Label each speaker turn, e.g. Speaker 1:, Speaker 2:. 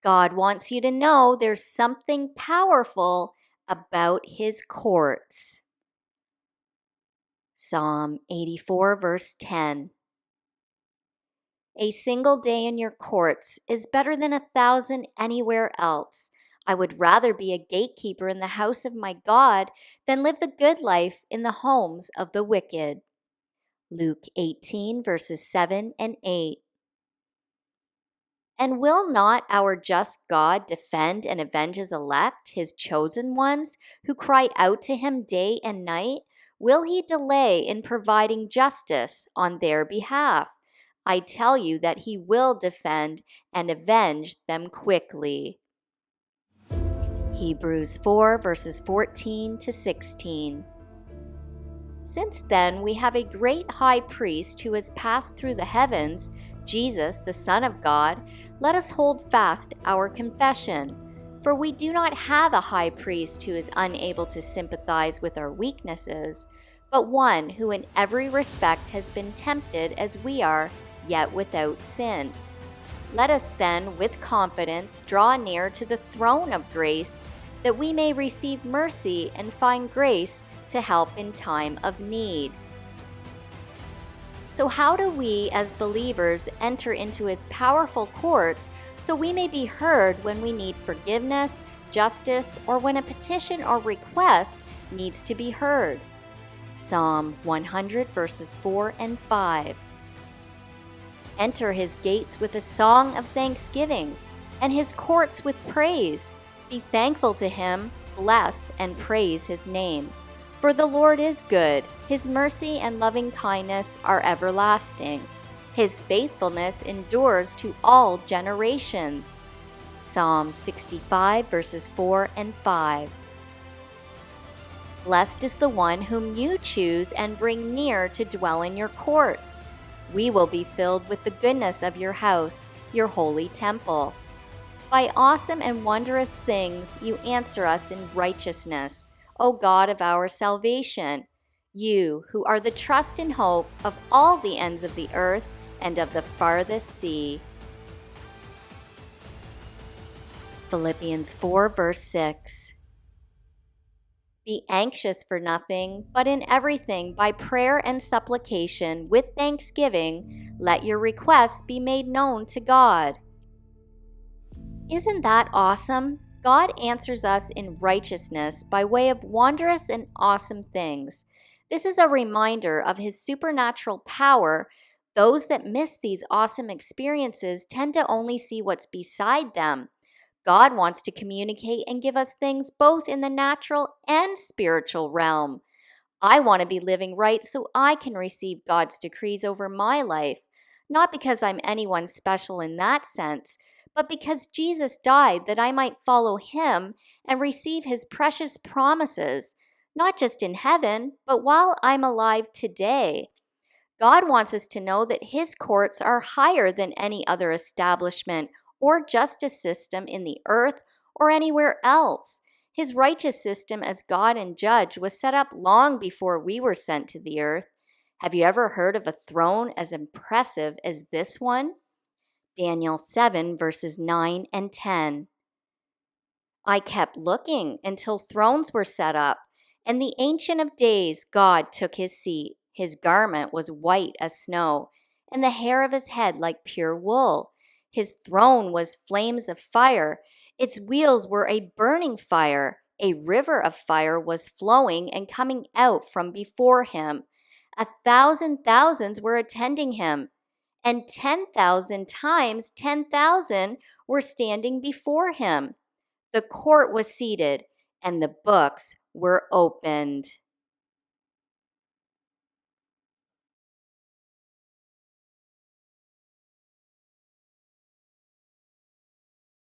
Speaker 1: God wants you to know there's something powerful about His courts. Psalm 84, verse 10. A single day in your courts is better than 1,000 anywhere else. I would rather be a gatekeeper in the house of my God than live the good life in the homes of the wicked. Luke 18, verses 7 and 8. And will not our just God defend and avenge His elect, His chosen ones, who cry out to Him day and night? Will He delay in providing justice on their behalf? I tell you that He will defend and avenge them quickly. Hebrews 4, verses 14 to 16. Since then, we have a great high priest who has passed through the heavens, Jesus, the Son of God. Let us hold fast our confession. For we do not have a high priest who is unable to sympathize with our weaknesses, but one who in every respect has been tempted as we are, yet without sin. Let us then, with confidence, draw near to the throne of grace, that we may receive mercy and find grace to help in time of need. So how do we as believers enter into His powerful courts so we may be heard when we need forgiveness, justice, or when a petition or request needs to be heard? Psalm 100, verses 4 and 5. Enter His gates with a song of thanksgiving, and His courts with praise. Be thankful to Him, bless and praise His name. For the Lord is good, His mercy and loving kindness are everlasting. His faithfulness endures to all generations. Psalm 65, verses 4 and 5. Blessed is the one whom you choose and bring near to dwell in your courts. We will be filled with the goodness of your house, your holy temple. By awesome and wondrous things you answer us in righteousness, O God of our salvation, you who are the trust and hope of all the ends of the earth and of the farthest sea. Philippians 4, verse 6. Be anxious for nothing, but in everything by prayer and supplication with thanksgiving, let your requests be made known to God. Isn't that awesome? God answers us in righteousness by way of wondrous and awesome things. This is a reminder of His supernatural power. Those that miss these awesome experiences tend to only see what's beside them. God wants to communicate and give us things both in the natural and spiritual realm. I want to be living right so I can receive God's decrees over my life, not because I'm anyone special in that sense, but because Jesus died that I might follow Him and receive His precious promises, not just in heaven, but while I'm alive today. God wants us to know that His courts are higher than any other establishment or justice system in the earth or anywhere else. His righteous system as God and judge was set up long before we were sent to the earth. Have you ever heard of a throne as impressive as this one? Daniel 7, verses 9 and 10. I kept looking until thrones were set up, and the Ancient of Days, God, took His seat. His garment was white as snow, and the hair of His head like pure wool. His throne was flames of fire. Its wheels were a burning fire. A river of fire was flowing and coming out from before Him. 1,000 thousands were attending Him, and 10,000 times 10,000 were standing before Him. The court was seated, and the books were opened.